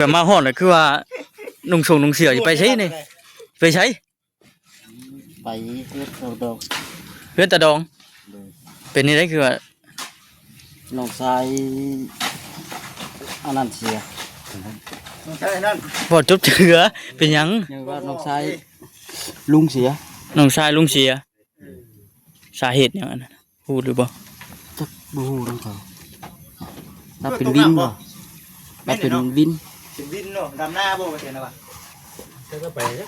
ก็มาฮอดน่ะคือว่านุ่งส่งนุ่งเสื้อสิไปไสนี่ไปไสไปเฮ็ดเอาดอกเฮือนตาดองเป็นนี่ได้คือว่าน้องชายอันนั้นเสียน้องชายนั่นบ่จบเจือเป็นหยังยังว่าน้องชายลุงเสียน้องชายลุงเสียสาเหตุหยังอันนั้นฮู้หรือบ่จักบ่ฮู้นำเขาถ้าเป็นวินบ่ถ้าเป็นวินเป็นวินเนาะดำหน้าบ่ว่าซั่นน่ะว่ะจักไปจัก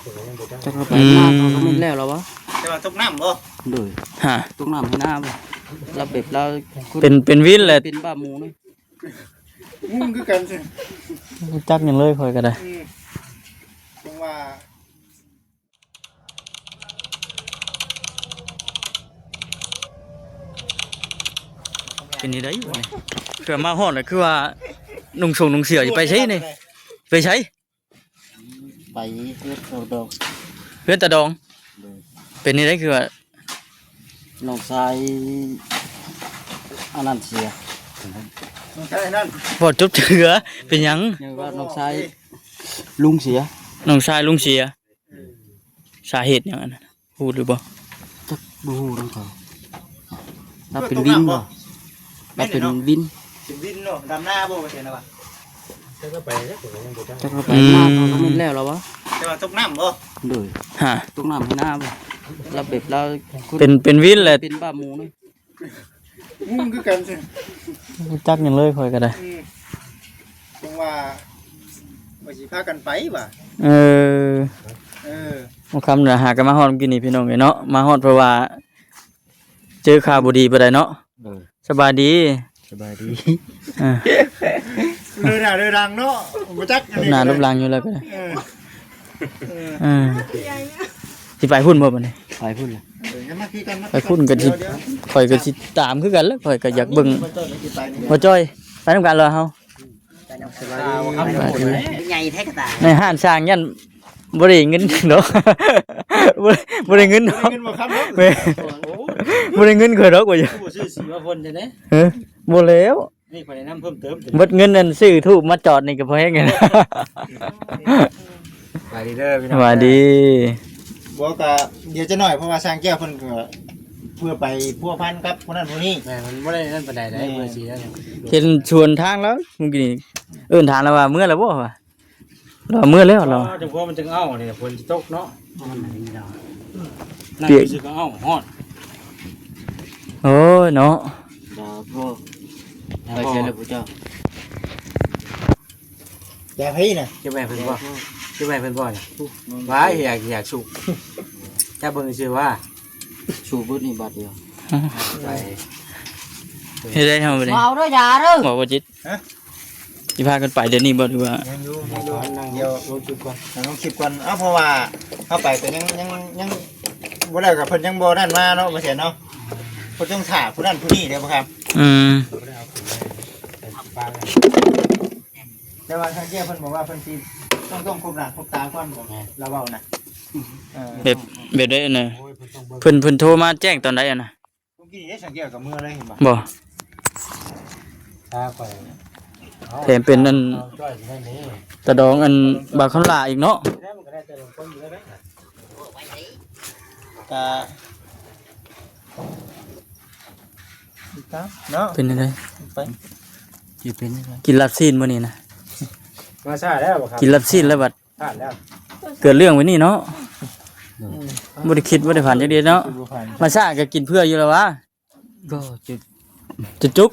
ไปหน้าเขาก็แม่นแล้วล่ะวะแต่ว่าตกน้ำบ่โดยฮะตกน้ำให้หน้าบ่เราแบบเราเป็นวินแหละเป็นบ้าหมูนี่มึงคือกันซิจักหยังเลยค่อยก็ได้จังว่าเป็นนี่ได้อยู่นี่ก็มาฮอดน่ะคือว่านุ่งส่งนุ่งเสื้อสิไปไสนี่ไปไสไปเฮ็ดเอาดอกเฮือนตาดองเป็นนี่ได้คือว่าน้องชายอันนั้นเสียน้องชายนั่นบ่จบเจือเป็นหยังยังว่าน้องชายลุงเสียน้องชายลุงเสียสาเหตุหยังอันนั้นฮู้หรือบ่จักบ่ฮู้นำเขาถ้าเป็นวินบ่ถ้าเป็นวินเป็นวินเนาะดำหน้าบ่ว่าซั่นน่ะว่ะจักไปหน้าเขาก็แม่นแล้วล่ะวะแต่ว่าตกน้ำบ่โดยฮะตกน้ำให้หน้าบ่เราแบบเราเป็นวินแหละเป็นบ้าหมูนี่มึงคือกันซิจักหยังเลยค่อยก็ได้จังว่าสิพากันไปว่ะเออบ่คำน่ะหากันมาฮอดกินนี่พี่น้องเอ้ยเนาะมาฮอดเพราะว่าเจอข่าวบ่ดีบ่ได้เนาะสบายดีเรือหน้าเรือรังเนาะบ่จักอันนี้หน้ารูปร่างอยู่แล้วก็ได้สิไปพุ่นบ่บัดนี้ไปพุ่นล่ะไปพุ่นก็สิข่อยก็สิตามคือกันแล้วข่อยก็อยากเบิ่งบ่จ้อยไปนำกันเหรอเฮาใหญ่แท้กระตาในห้านสร้างยันบ่ได้เงินเนาะบ่ได้เงินเนาะบ่ได้เงินข่อยดอกว่าอย่าบ่ซื้อสีมาพ่นจังได๋บ่แล้วนี่ข่อยแนะนำเพิ่มเติมหมดเงินนั่นซื้อทูบมาจอดนี่ก็พอแฮงไงนะสวัสดีเด้อพี่น้องสวัสดีบ่ก็เดี๋ยวจะหน่อยเพราะว่าสร้างแก้วเพิ่นก็เพื่อไปพัวพันกับคนนั้นคนนี้แม่มันบ่ได้นั่นปานใดได้เบอร์4แล้วเห็นชวนทางแล้วเมื่อกี้นี่ทางแล้วว่าเมื่อแล้วบ่ว่าเราเมื่อแล้วเราจังพวมันจึงเอ้านี่ฝนสิตกเนาะนั่นสิก็เอ้าฮอดโอ้ยเนาะดาพ่อไปเชิญเลยผู้เจ้าแกพี่น่ะจะแม่เพิ่นบ่จะแม่เพิ่นบ่น่ะว้าอยากสุกถ้าเบิ่งชื่อว่าสูบเบิดนี่บาทเดียวไปเฮ็ดได้ทำบ่ได้เอาเด้อยาเด้อบ่บ่จิตฮะสิพากันไปเดี๋ยวนี้บ่ดีว่ายังอยู่เดี๋ยวรู้จุดก่อนต้องคิดก่อนเพราะว่าเข้าไปก็ยังบ่ได้กับเพิ่นยังบ่นั่นมาเนาะบ่เสียเนาะเพิ่นต้องถามผู้นั้นผู้นี้เด้อบ่ครับแต่ว่าทางแก้เพิ่นบอกว่าเพิ่นสิต้องครบหน้าครบตาก่อนบ่แม่เราเว้านะแบบได้น่ะเพิ่นโทรมาแจ้งตอนใดอ่ะนะเมื่อกี้ได้สังเกตกับมือเลยเห็นบ่บ่ตาไปแถมเป็นอันตะดองอันบาคอนลาอีกเนาะเนาะเป็นอะไรไปเป็นกินลับซีนมื้อนี้นะมาซ่าแล้วบ่ครับกินลับซีนแล้วบัดซ่าแล้วเกิดเรื่องไว้นี่เนาะบ่ได้คิดบ่ได้ผ่านจักเดียวเนาะมาซ่าก็กินเพื่ออยู่แล้ววะก็จุก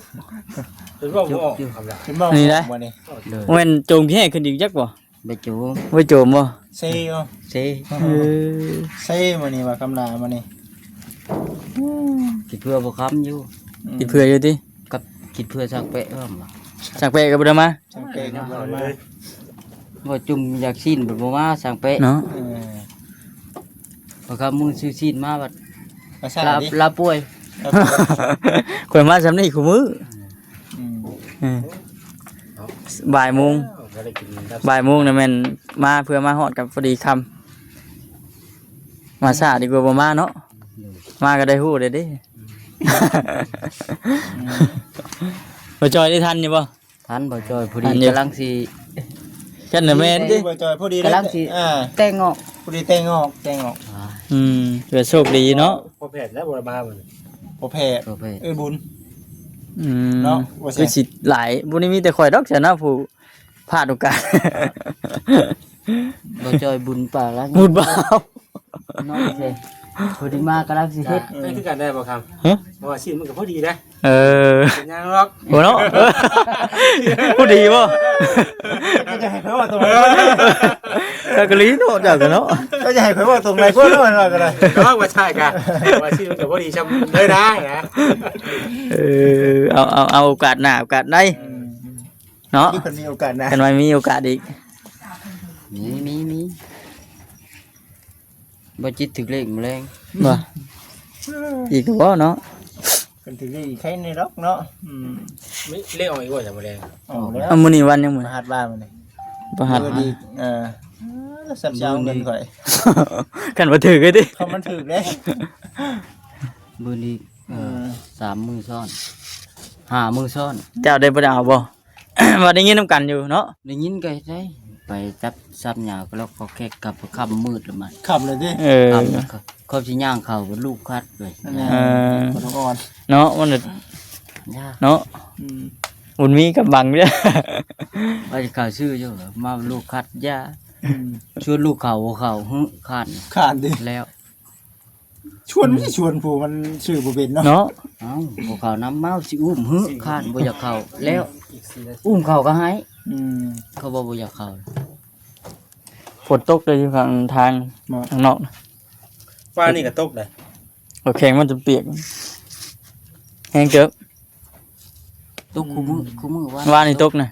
นี่ได้แม่นโจมพี่ให้ขึ้นอีกจักบ่บ่โจมบ่โจมบ่เซ่เซ่มื้อนี้ว่ากำลามื้อนี้กินเพื่อบ่ค้ำอยู่กินเพื่ออยู่ติกับกินเพื่อสักเปะเพิ่มสักเปะก็บ่ได้มาสักเปะก็บ่ได้มาบ่จุ่มอยากซีนบ่มาสักเปะเนาะบ่ครับมึงซื้อซีนมาบัดลาป่วยข่อยมาซำนี้คู่มื้อบ่ายโมงน่ะแม่นมาเพื่อมาฮอดกับพอดีค่ำมาซ่าดีกว่าบ่มาเนาะมาก็ได้ฮู้ได้เด้บ่จอยได้ทันอยู่บ่ทันบ่จอยพอดีกำลังสิ แค่น่ะแม่นดิ บ่จอยพอดี กำลังสิ แต่งออก พอดีแต่งออก เพื่อโชคดีเนาะ พอแผดแล้วบ่มาบ่ บ่แพ้ ประเภท บุญ เนาะ เนาะว่าสิ คือสิหลายบ่ได้มีแต่ข่อยดอกจ้ะนะผู้พลาดโอกาส บ่จอยบุญป่าแล้ว พูดบ่าว น้องเซ่พอดีมากำลังสิเฮ็ด นี่คือกันได้บ่ครับ ฮะ เพราะว่าชิ้นมันก็พอดีนะ เออ เป็นยังหรอก บ่เนาะพูดดีบ่ ก็จะให้เขาว่าตรงไหน ก็กะลีเนาะเจ้าก็เนาะ ก็จะให้เขาว่าตรงไหนพุ่นว่าก็ได้ ก็ว่าใช่กันว่าชิ้นมันก็พอดีช้ำเลยได้นะ เออเอาโอกาสหน้าโอกาสใดเนาะ ที่เพิ่นมีโอกาสนะ กันไว้มีโอกาสอีก มีบ่จิตถึกเลขแมลง บ่อีกบ่เนาะ เพิ่นถึงได้ใครในดอกเนาะไม่เรียกออกอีกว่าจะมาแรง อ๋อแล้ว เอามื้อนี้วันยังมื้อ มาหัดบ้านมันนี่ บ่หัด ดีสับเช้าเงินข่อย กันบ่ถือกันดิ เขามันถึกเด้ มื้อนี้3 มื้อซ้อน5 มื้อซ้อน เจ้าได้บ่ได้เอาบ่ ว่าได้ยินนํกันอยู่เนาะ ได้ยินก็ได้ไปจับซับหญ้าก็แล้วก็แค่กลับค่ำมืดแล้วมัน ขับเลยดิ เออ เขาสิย่างเข้ากับลูกคัดเลย เออ คนอ่อน เนาะมันน่ะ ย่า เนาะอุ่นมีกับบังเด้อ ว่าจะเข้าชื่ออยู่เหรอมาลูกคัดย่าชวนลูกเขาคัด ขาดดิ แล้ว ชวนไม่ชวนผู้มันชื่อบ่เป็นเนาะ เนาะ เอ้าบ่เขาน้ำเมาสิอุ้มคัดบ่อยากเข้าแล้วอุ้มเขาก็ให้เขาบ่อยากเข้า ฝนตกเลยอยู่ข้างทางข้างนอกนะ ฟ้านี่ก็ตกเลย โอเคมันจะเปียกแห้งเกิบ ตกคู่มือว่า ว่านี่ตกนะ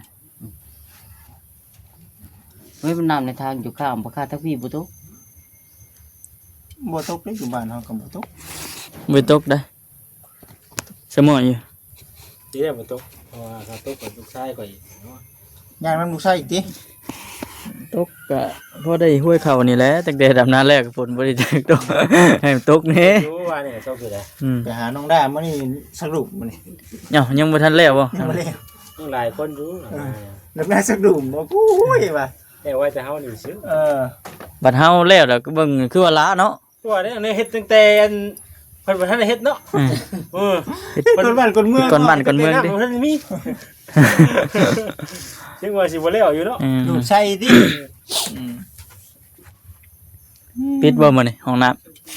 เฮ้ยมันน้ำในทางอยู่ข้างบ่คาทักพี่บ่ตก บ่ตกได้อยู่บ้านเฮาก็บ่ตก ไม่ตกได้สมองอยู่ ที่ได้มันตกเพราะว่าถ้าตกกับลูกชายก็อีก ย่างน้ำลูกชายอีกติ ตกก็พอได้ห้วยเขานี่แหละตั้งแต่ดำน้าแรกฝนบ่ได้ตก ให้มันตกนี่ รู้ว่าเนี่ยตกอยู่แล้ว ไปหาน้องดามื้อนี้สรุปมื้อนี้ เอ้ายังบ่ทันแล้วบ่ ยังบ่ได้ หลายคนรู้ นักได้สรุปบ่กูยว่า แต่ว่าจะเฮานี่ซื้อ บัดเฮาแล้วแล้วก็เบิ่งคือว่าล้าเนาะ ตัวนี้อันนี้เฮ็ดตั้งแต่เพิ่นบ่ทันได้เฮ็ดเนาะเออ คนบ้านคนเมือง ก่อนบ้านก่อนเมืองดิ บ่ทันมีจังว่าสิบ่แล้วอยู่เนาะ ลูกชายติ ปิดบ่มื้อนี้ห้องน้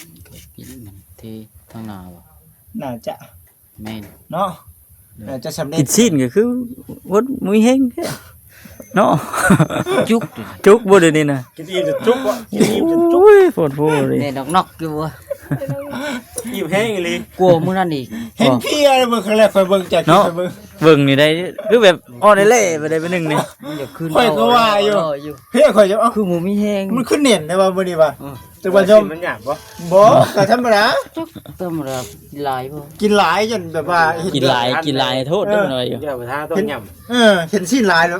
ำ กินมันที่ทางหน้าบ่ น่าจะ แม่น เนาะน่าจะสำเร็ กิ จ นซีนก็คือวดมุ้ยเฮงแท้เนาะ จุกดิ จุกบ่เดี๋ยวนี้น่ะ กินอิ่มจะจุกบ่กินอิ่มจะจุก โอ้ยโพดเลย แน่นอกอยู่บ่ อิ่มแห้งอีหลี กลัวมื้อนั้นอีก เห็นพี่อะไรเบิ่งครั้งแรกค่อยเบิ่งจากที่ค่อยเบิ่ง เบิ่งนี่ได้คือแบบอ้อได้เล่ไปได้ไปหนึงนี่ มันอยากขึ้น ข่อยก็ว่าอยู่ รอยู่ เฮ้ยข่อยจะเอ้า คือหมูมีแห้ง มันขึ้นเน่นได้ว่ามื้อนี้ว่าแต่ว่าชม มันหยาบบ่ บ่ก็ธรรมดา จักต้มระลายบ่ กินหลายจนแบบว่าเห็ กินหลายโทษเด้อหน่อยอยู่ เดี๋ยวไปทาต้มยำ เห็นสิ้นหลายแล้ว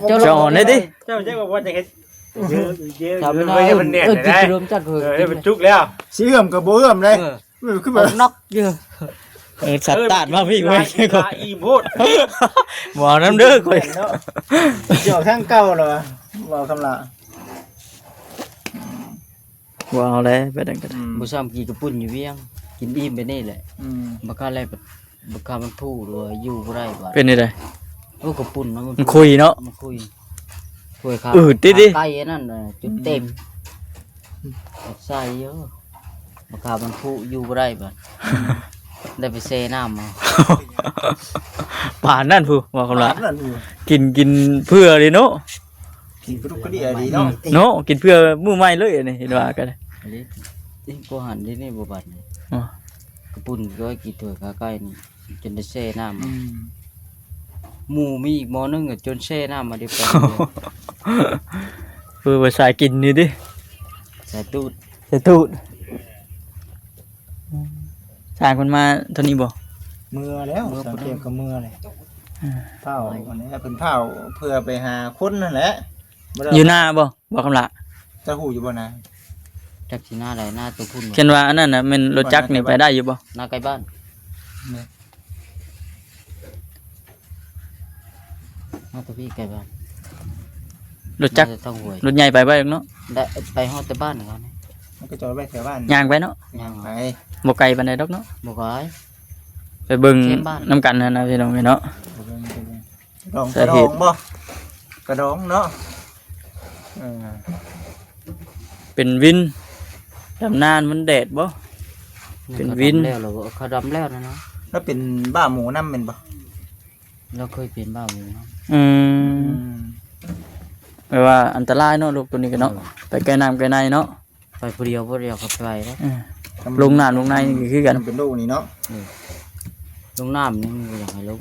เจ้าอ่อนได้ดิ เจ้าจะบอกว่าจะเฮ็ดเยอะ ทำไม่ได้ ให้มันแน่น กิน ได้ รวมจัดเพิ่น ได้เป็นจุกแล้ว สิเอื้อมก็บ่เอื้อมเลยคือแบบ นอกอยู่ สัตว์ตาดมาพี่เว้ย อีโพด บ่เอาน้ำเด้อข่อย เนาะเดี๋ยวทางเก่าแล้วว่าคำละ บ่เอาแล้วไปดังกัน บ่ซ้ำกินกระปุ่นอยู่เวียง กินอิ่มไปนี่แหละบ่ค่าแลบ่ค่ามันพูดว่าอยู่บ่ได้บ่ เป็นนี่ได้ โอ้กระปุ่นเนาะ มันคุยเนาะ มันคุยคุยครับ ดิ ไก่อันนั่นน่ะจุดเต็มใส่เยอะบ่ค่ามันพูดอยู่บ่ได้บ่ได้ไปเซน้ำมา ป่านนั่นผู้ว่าคำละ นั่นอยู่ กินเพื่อเลยเนาะ กินกระดุกกระดิดีเนาะ เนาะกินเพื่อมื้อใหม่เลยนี่เห็นว่ากัน อันนี้ที่กูหันที่นี่บ่บัดนี่ อ๋อ กระปุ่นก็กี่ถ้วยขาไก่นี่จนได้เซน้ำมาหมูมีอีกหม้อนึงก็จนเซน้ำมาเดียวกัน เพื่อว่าสายกินนี่ดิ ใส่ตูด ใส่ตูดสร้างคนมาเท่านี้บ่ มือแล้วสังเกตกับมือเลยเผาอันนี้เป็นเผาเพื่อไปหาคนนั่นแหละ อยู่หน้าบ่บ่คำละ จะหูอยู่บ่นะ จักสิหน้าใดหน้าตัวพุ่นบ่ เช่นว่าอันนั้นน่ะแม่นรถจักรนี่ไปได้อยู่บ่ หน้าใกล้บ้านหน้าตัวพี่ใกล้บ้าน รถจักร น่าจะต้องห่วย รถใหญ่ไปบ่เนาะ ได้ไปฮอดแต่บ้านเขานี่ มันก็จอดไว้แถวบ้าน ย่างไปเนาะ ย่างไป บ่ไกลปานใดดอกเนาะ บ่ก้อย ไปเบิ่ง เข้มบ้าน น้ำกันนั่นนะพี่น้องเนาะ กระดอง สาก ระ เห ดอ ตุ งบ่กระดองเนาะเออ เป็นวินดำนานมันแดดบ่ เป็นวิน เขาดำแล้วเหรอเขาดำแล้วนะเนาะ แล้วเป็นบ้าหมูน้ำเป็นบ่ เราเคยเป็นบ้าหมูเนาะ อืมแปลว่าอันตรายเนาะลูกตัวนี้ก็เนาะไปไกลน้ำไกลในเนาะ ไปผู้เดียวก็ไปแล้ว ลงน้ำลงในนี่คือกัน มันเป็นลูกนี่เนาะ ลงน้ำนี่มันก็อยากให้ลง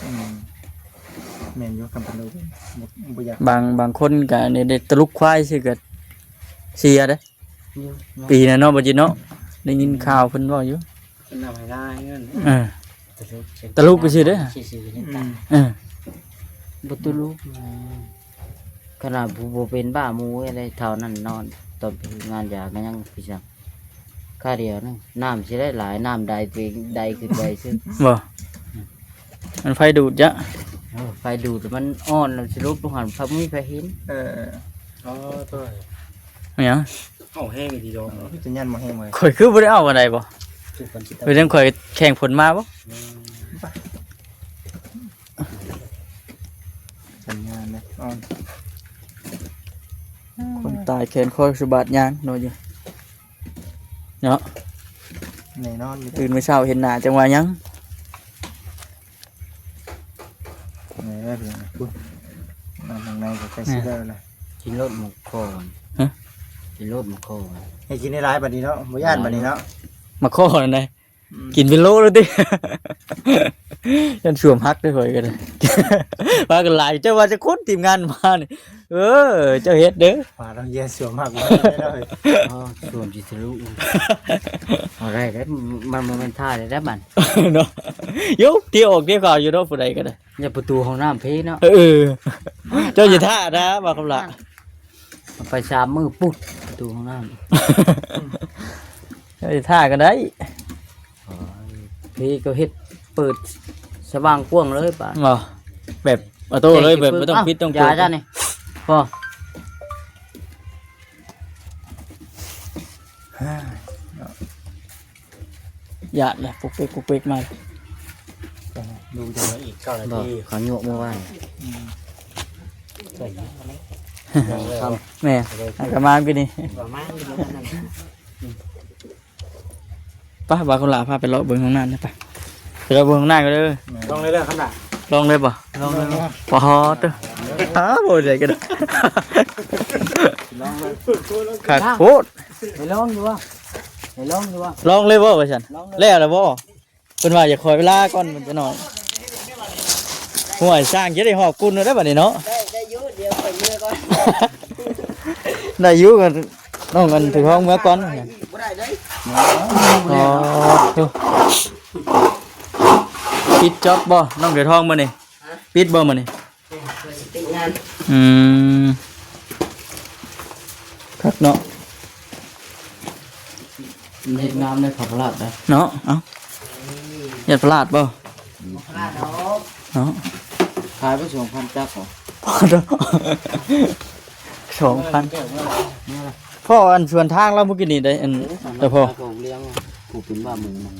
อืมแม่นอยู่คำเป็นลูกบ่อยาก บางคนก็เนี่ยได้ตะลุกควายสิก็เสียเด้ อยู่เนาะ ปีน่ะเนาะบ่จิเนาะได้ยินข่าวเพิ่นเว้าอยู่ นำให้ได้เงิน เออ ตะลุกไปสิเด้อ ซื่อๆนี่ อืม เออ บ่ตุลุกขนาดผู้บ่เป็นบ้าหมูอะไรเท่านั้นนอนตอนไปงานยาก็ยังพี่จังค่าเดียวนึงน้ำสิได้หลายน้ำใดตัวเองใดขึ้นใดซึ่ง บ่มันไฟดูดจ้ะ ไฟดูดมันอ่อนแล้วสิลุกลงหันพระมีไฟเห็น เออ อ๋อตัว อิหยัง เอาแห้งอีกทีเดียว จะยันบ่แห้งเลย ข่อยคือบ่ได้เอากันได้บ่ จุดกันสิ เพิ่นจังข่อยแข่งผลมาบ่ สัญญาณนะอ๋อ คนตายแขนคอสะบาดยางเนาะอยู่เนาะ แน่นอนอยู่ ตื่นมื้อเช้าเห็นหน้าจังว่าหยัง แน่เพียงคุณมาทางในก็ใกล้สิได้แล้ว กินรถหมกคอนกินรถหมกคอน ให้กินในร้ายบัดนี้เนาะบ่ย่านบัดนี้เนาะ มาข้อนั่นได้กินเป็นโลแล้วติ ยันสวมฮักได้ข่อยก็ได้ ว่ากันหลายเจ้าว่าจะคนทีมงานมานี่เออเจ้าเฮ็ดเด้อ ว่าเราเยี่ยสวมมากบ่ได้เลย อ๋อส่วนจิตรู้อะไรได้มันเป็นท่าได้บัน เนาะยุบที่ออกที่ข่าวอยู่เนาะผู้ใดก็ได้ อย่าประตูห้องน้ำพี่เนาะ เออเจ้าอย่าท่านะว่าคำละ ไปสามมือปุ๊บประตูห้องน้ เจ้าอย่าท่ากันได้ ำพี่ก็เฮ็ดเปิดสว่างกว้างเลยป่ะ บ่แบบออโต้เลยแบบไม่ต้องปิดต้อง ยา เปิด จ้านี่พอ อย่าแหละปุกเป๊กปุกเป๊กมา ดูจะมาอีก9 นา บอก ที เขาโยกเมื่อวาน ครับ แม่ให้กลับมาพี่นี่ ประมาณนี้นั่น ป้าบาคนหลาพาไปเลาะเบิ่งข้างหน้าได้ปะไปเลาะเบิ่งข้างหน้าก็เด้อ ต้องเรื่อยๆขนาด ลองเลยป่ะลองเลยปอเด้ออ้าบ่ได้กันขาดโคตร ไปลองดูว่าไปลองดูว่า ลองเลยบ่ว่าซั่นแล้วล่ะบ่เพิ่นว่าอย่าคอยเวลาก่อนมันจะหน่อยห่วยสร้างจะได้หอบกุนได้บัดนี้เนาะ ได้ยุ่เดียวไปเมื่อก่อน ได้อยู่กันน้องกันถือห้องเมื่อก่อน บ่ได้เลย อ๋อดูปิดจ็อบบ่น้องเดือดทองมื้อนี่ปิดบ่มื้อนี่ ติดงาน อืมครับเนาะ เฮ็ดงามได้ขับลาดได้ เนาะเอ้าอย่าพลาดบ่ ลาดเอา เนาะ ขายไป2,000จักร พอเนาะ2,000พ่ออันส่วนทางเราเมื่อกี้นี่ได้อันแต่พอ ผมเลี้ยงกูเป็นบ้าหมูนะ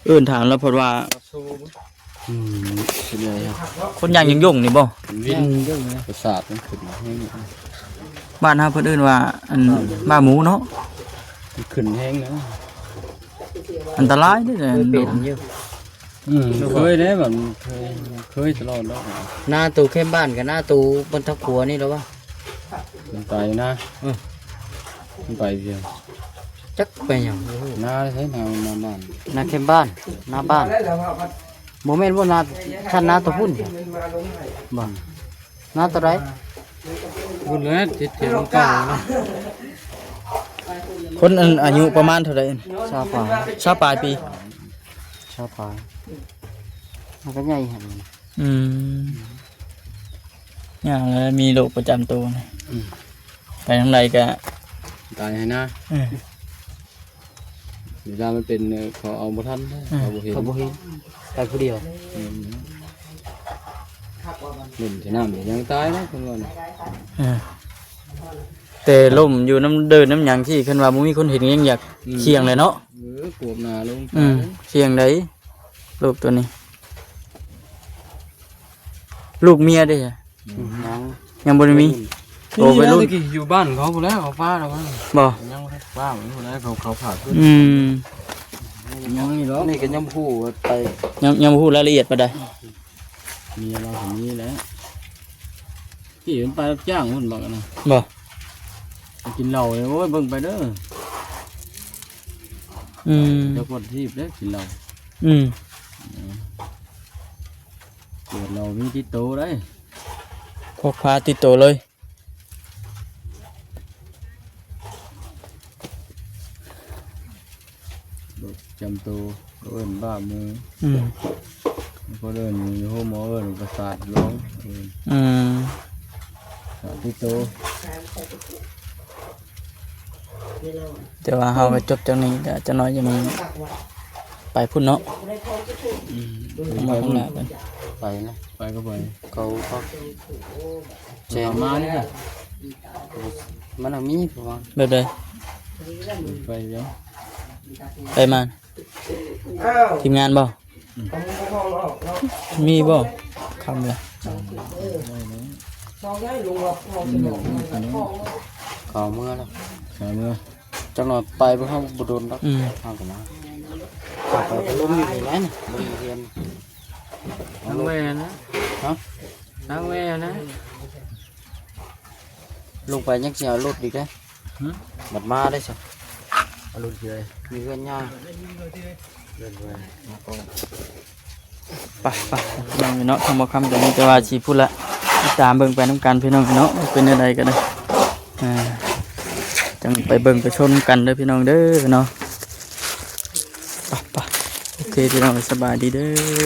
เอื่นถามแล้วเพราะว่า เป็นเลยครับ คนย่างยังย่งนี่บ่ วิ่งเรื่องประสาทมันขึ้นมาให้ บ้านเฮาเพิ่นเอิ้นว่าอันบ้าหมูเนาะ ขึ้นแห้งนะ อันตรายเด้อ เป็นเยอะ เคยได้แบบเคยตลอดแล้ว หน้าตู้เข้มบ้านกับหน้าตู้บนทักขัวนี่แล้ววะ มันไปนะมันไปเพียง จักไปอย่าง หน้าใช้แนวมาบ้าน หน้าเข้มบ้านหน้าบ้านโมเมนต์ว่าหน้าท่านหน้าตัวพุ่นบ้านหน้าตัวไร พูดแล้วจิตเจ็บเก่านะ คนอันอายุประมาณเท่าใด ชาวป่า ชาวปลายปี ชาวป่ามันก็ใหญ่เห็น อืมอย่างแล้วมีโรคประจำตัวนะไปทางใดก็ ตายให้นะเวลามันเป็นเขาเอาบ่ทันเขาบ่เห็น เขาบ่เห็นไปผู้เดียว หนึ่งจะน้ำยังตายนะคนว่าน่ะ แต่ล่มอยู่น้ำเดินน้ำหยังที่คันว่าบ่มีคนเห็นยังอยากเคียงเลยเนาะ ปวดหนาลง เคียงได้ลูกตัวนี้ ลูกเมียเด้จ้ะ ยัง ยังบ่ได้มี โอ้ โอ้ ไป ไป รุ่ รุ่ น นอยู่บ้านเขาพุ่นแล้วเขาฟ้าแล้วว่า บ่ ยังฟ้าเหมือนพุ่นแล้วเขาผ่าขึ้น อืม ยังนี่หรอ นี่ก็ยังพูดไป ยังบ่ฮู้รายละเอียดปานใด มีเราถึงนี้แล้วพี่มันไปรับจ้างพุ่นบอกนะ บ่ ไปกินเหล้าเลยโอ้ยเบิ่งไปเด้อ อืม เจ้าคนที่เด้อกินเหล้า อืม เกิดเรามีที่โตได้ พกพาติดตัวเลย โรคจำตัวเอิ้นบ้าหมู อืม ก็เดินอยู่ห้องหมอเอิ้นประสาทร้องเอิ้น อืม ประสาทที่โต แต่ว่าเฮาก็จบจังนี้แต่จะน้อยจะมีไปพุ่นเนาะมาข้างหน้ากัน ไปนะ ไปก็ไป เขาก็ แจกมาเนี่ย มันมีประมาณ แบบใด ไปเดี๋ยว ไปมาทีมงานบ่มีบ่คำละ เขาเมื่อแล้ว สามเมื่อ จังหน่อยไปเพื่อเขาบุดนแล้ว อืม ห้ามกันนะเขาไปล้มอยู่นี่นะนี่บริเวณ ทั้งแม่นะ ฮะ ทั้งแม่นะ ลงไปยังเสียรถดีได้บัดมาได้สิ อรุณเลย มีเพื่อนย่าง ไปน้องเนาะทำบ่คำแต่นี้แต่ว่าสิพูดละตามเบิ่งไปน้ำกันพี่น้องเนาะเป็นอะไรกันนะจังไปเบิ่งไปชมกันเด้อพี่น้องเด้อเนาะไปโอเคพี่น้องสบายดีเด้อ